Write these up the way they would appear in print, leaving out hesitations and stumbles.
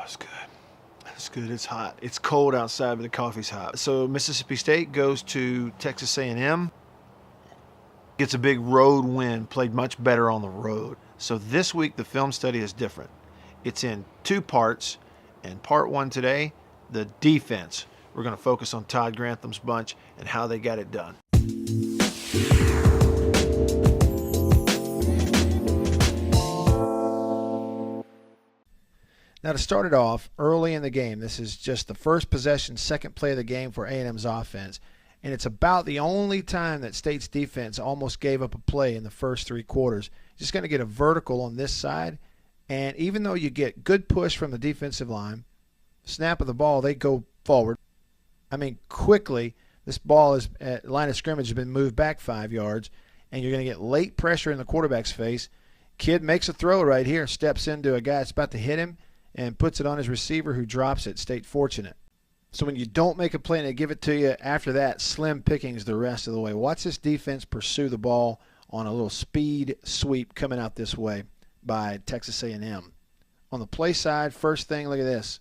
it's good. It's good. It's hot. It's cold outside, but the coffee's hot. So Mississippi State goes to Texas A&M. Gets a big road win, played much better on the road. So this week the film study is different. It's in two parts, and part one today, the defense. We're going to focus on Todd Grantham's bunch and how they got it done. Now to start it off, early in the game, this is just the first possession, second play of the game for A&M's offense. And it's about the only time that State's defense almost gave up a play in the first three quarters. Just going to get a vertical on this side. And even though you get good push from the defensive line, snap of the ball, they go forward. I mean, quickly, this ball is at line of scrimmage has been moved back 5 yards, and you're going to get late pressure in the quarterback's face. Kid makes a throw right here, steps into a guy that's about to hit him, and puts it on his receiver who drops it. State fortunate. So when you don't make a play and they give it to you, after that, slim pickings the rest of the way. Watch this defense pursue the ball on a little speed sweep coming out this way by Texas A&M. On the play side, first thing, look at this.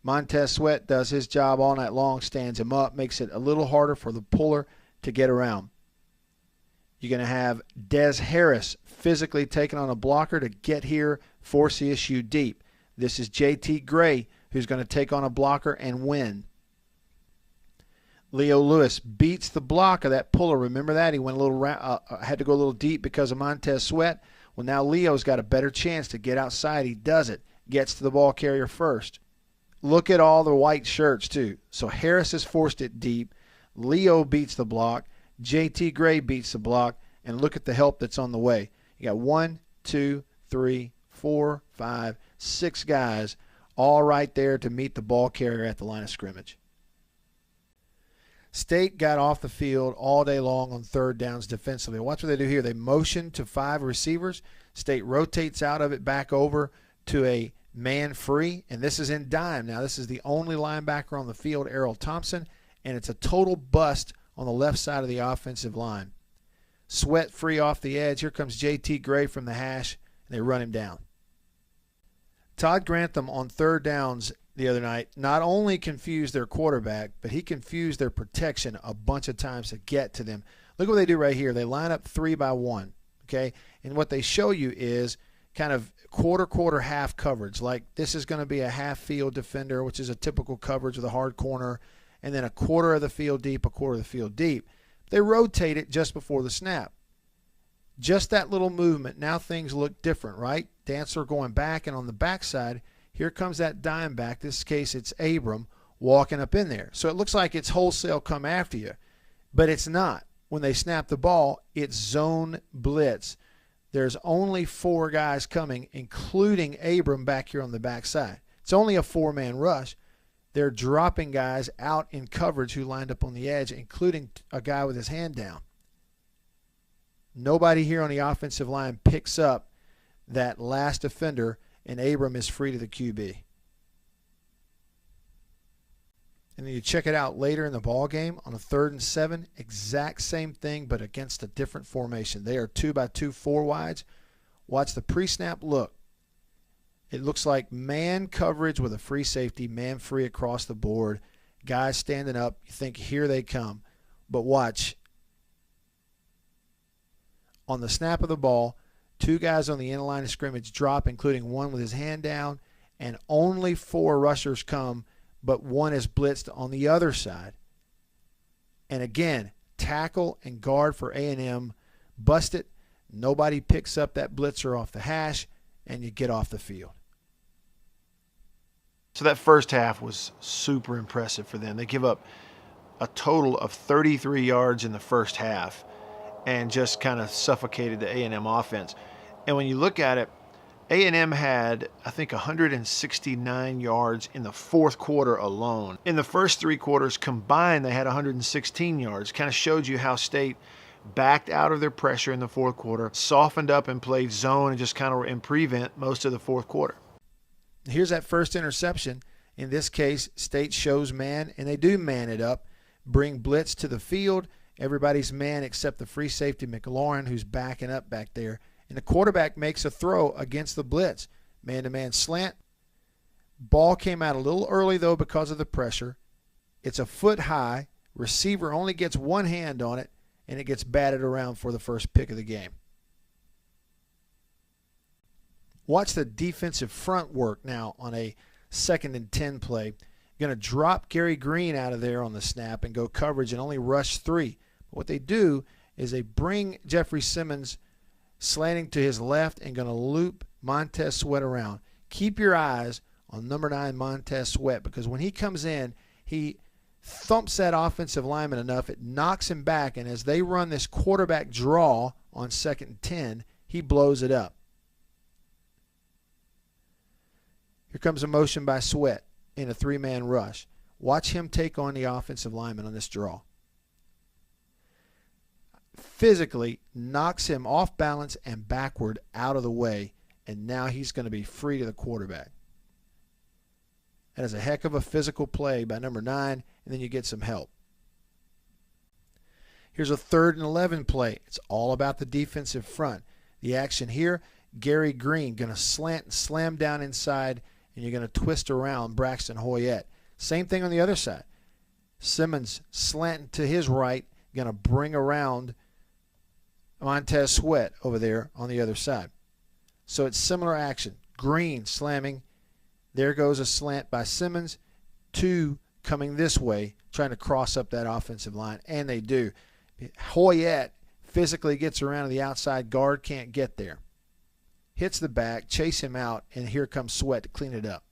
Montez Sweat does his job all night long, stands him up, makes it a little harder for the puller to get around. You're going to have Des Harris physically taking on a blocker to get here, force the issue deep. This is J.T. Gray, who's going to take on a blocker and win. Leo Lewis beats the block of that puller. Remember that? He went a little had to go a little deep because of Montez Sweat. Well, now Leo's got a better chance to get outside. He does it. Gets to the ball carrier first. Look at all the white shirts, too. So Harris has forced it deep. Leo beats the block. J.T. Gray beats the block. And look at the help that's on the way. You got 1, 2, 3, 4, 5, 6 guys all right there to meet the ball carrier at the line of scrimmage. State got off the field all day long on third downs defensively. Watch what they do here. They motion to 5 receivers. State rotates out of it back over to a man free, and this is in dime. Now, this is the only linebacker on the field, Errol Thompson, and it's a total bust on the left side of the offensive line. Sweat free off the edge. Here comes J.T. Gray from the hash, and they run him down. Todd Grantham on third downs the other night not only confused their quarterback, but he confused their protection a bunch of times to get to them. Look what they do right here. They line up 3 by 1, okay? And what they show you is kind of quarter, half coverage. Like this is going to be a half field defender, which is a typical coverage with a hard corner, and then a quarter of the field deep, a quarter of the field deep. They rotate it just before the snap. Just that little movement, now things look different, right? Dancer going back, and on the backside, here comes that dime back. This case, it's Abram walking up in there. So it looks like it's wholesale come after you, but it's not. When they snap the ball, it's zone blitz. There's only 4 guys coming, including Abram back here on the backside. It's only a 4-man rush. They're dropping guys out in coverage who lined up on the edge, including a guy with his hand down. Nobody here on the offensive line picks up that last defender, and Abram is free to the QB. And then you check it out later in the ball game on a 3rd and 7, exact same thing, but against a different formation. They are 2 by 2 4 wides. Watch the pre-snap look. It looks like man coverage with a free safety, man free across the board. Guys standing up. You think, here they come. But watch. On the snap of the ball, 2 guys on the inner line of scrimmage drop, including one with his hand down, and only 4 rushers come, but 1 is blitzed on the other side. And again, tackle and guard for A&M, bust it. Nobody picks up that blitzer off the hash, and you get off the field. So that first half was super impressive for them. They give up a total of 33 yards in the first half and just kind of suffocated the A&M offense. And when you look at it, A&M had, I think, 169 yards in the fourth quarter alone. In the first 3 quarters combined, they had 116 yards. Kind of showed you how State backed out of their pressure in the fourth quarter, softened up and played zone and just kind of in prevent most of the fourth quarter. Here's that first interception. In this case, State shows man, and they do man it up, bring blitz to the field. Everybody's man except the free safety McLaurin, who's backing up back there. And the quarterback makes a throw against the blitz. Man-to-man slant. Ball came out a little early, though, because of the pressure. It's a foot high. Receiver only gets one hand on it, and it gets batted around for the first pick of the game. Watch the defensive front work now on a 2nd and 10 play. Going to drop Gary Green out of there on the snap and go coverage and only rush 3. But what they do is they bring Jeffrey Simmons slanting to his left and going to loop Montez Sweat around. Keep your eyes on number 9 Montez Sweat, because when he comes in, he thumps that offensive lineman enough, it knocks him back, and as they run this quarterback draw on 2nd and 10, he blows it up. Here comes a motion by Sweat in a 3-man rush. Watch him take on the offensive lineman on this draw. Physically knocks him off balance and backward out of the way, and now he's going to be free to the quarterback. That is a heck of a physical play by number 9, and then you get some help. Here's a 3rd and 11 play. It's all about the defensive front. The action here, Gary Green going to slant and slam down inside, and you're going to twist around Braxton Hoyette. Same thing on the other side. Simmons slanting to his right, going to bring around Montez Sweat over there on the other side. So it's similar action. Green slamming. There goes a slant by Simmons. 2 coming this way, trying to cross up that offensive line, and they do. Hoyette physically gets around to the outside. Guard can't get there. Hits the back, chase him out, and here comes Sweat to clean it up.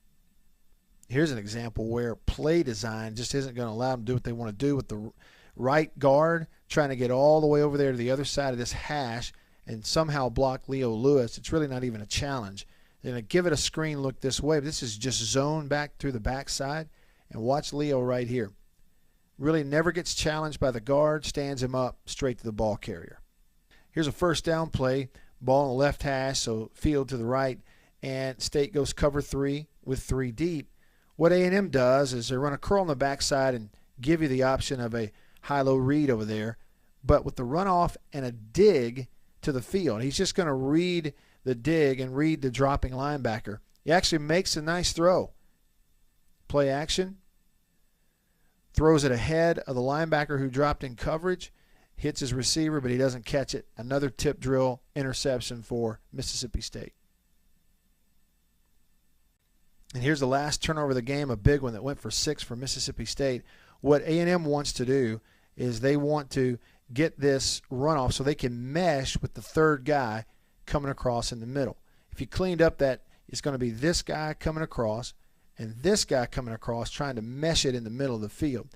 Here's an example where play design just isn't going to allow them to do what they want to do with the right guard, trying to get all the way over there to the other side of this hash and somehow block Leo Lewis. It's really not even a challenge. They're going to give it a screen look this way, but this is just zone back through the backside. And watch Leo right here. Really never gets challenged by the guard, stands him up straight to the ball carrier. Here's a 1st down play. Ball on the left hash, so field to the right, and State goes cover 3 with 3 deep. What A&M does is they run a curl on the backside and give you the option of a high-low read over there, but with the runoff and a dig to the field. He's just going to read the dig and read the dropping linebacker. He actually makes a nice throw. Play action. Throws it ahead of the linebacker who dropped in coverage. Hits his receiver, but he doesn't catch it. Another tip drill interception for Mississippi State. And here's the last turnover of the game, a big one that went for 6 for Mississippi State. What A&M wants to do is they want to get this runoff so they can mesh with the 3rd guy coming across in the middle. If you cleaned up that, it's going to be this guy coming across and this guy coming across trying to mesh it in the middle of the field.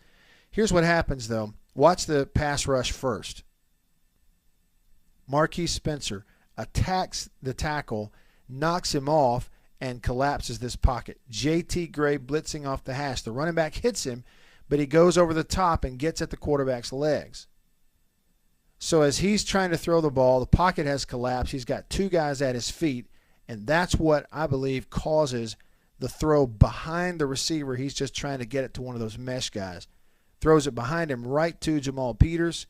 Here's what happens, though. Watch the pass rush first. Marquise Spencer attacks the tackle, knocks him off, and collapses this pocket. J.T. Gray blitzing off the hash. The running back hits him, but he goes over the top and gets at the quarterback's legs. So as he's trying to throw the ball, the pocket has collapsed. He's got 2 guys at his feet, and that's what I believe causes the throw behind the receiver. He's just trying to get it to one of those mesh guys. Throws it behind him right to Jamal Peters,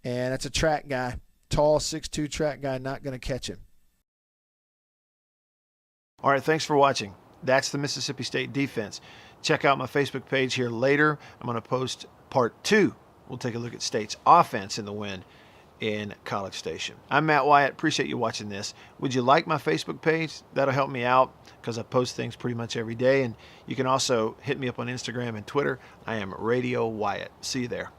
and that's a track guy. Tall, 6'2" track guy, not going to catch him. All right, thanks for watching. That's the Mississippi State defense. Check out my Facebook page here later. I'm going to post part 2. We'll take a look at State's offense in the win in College Station. I'm Matt Wyatt. Appreciate you watching this. Would you like my Facebook page? That'll help me out because I post things pretty much every day. And you can also hit me up on Instagram and Twitter. I am Radio Wyatt. See you there.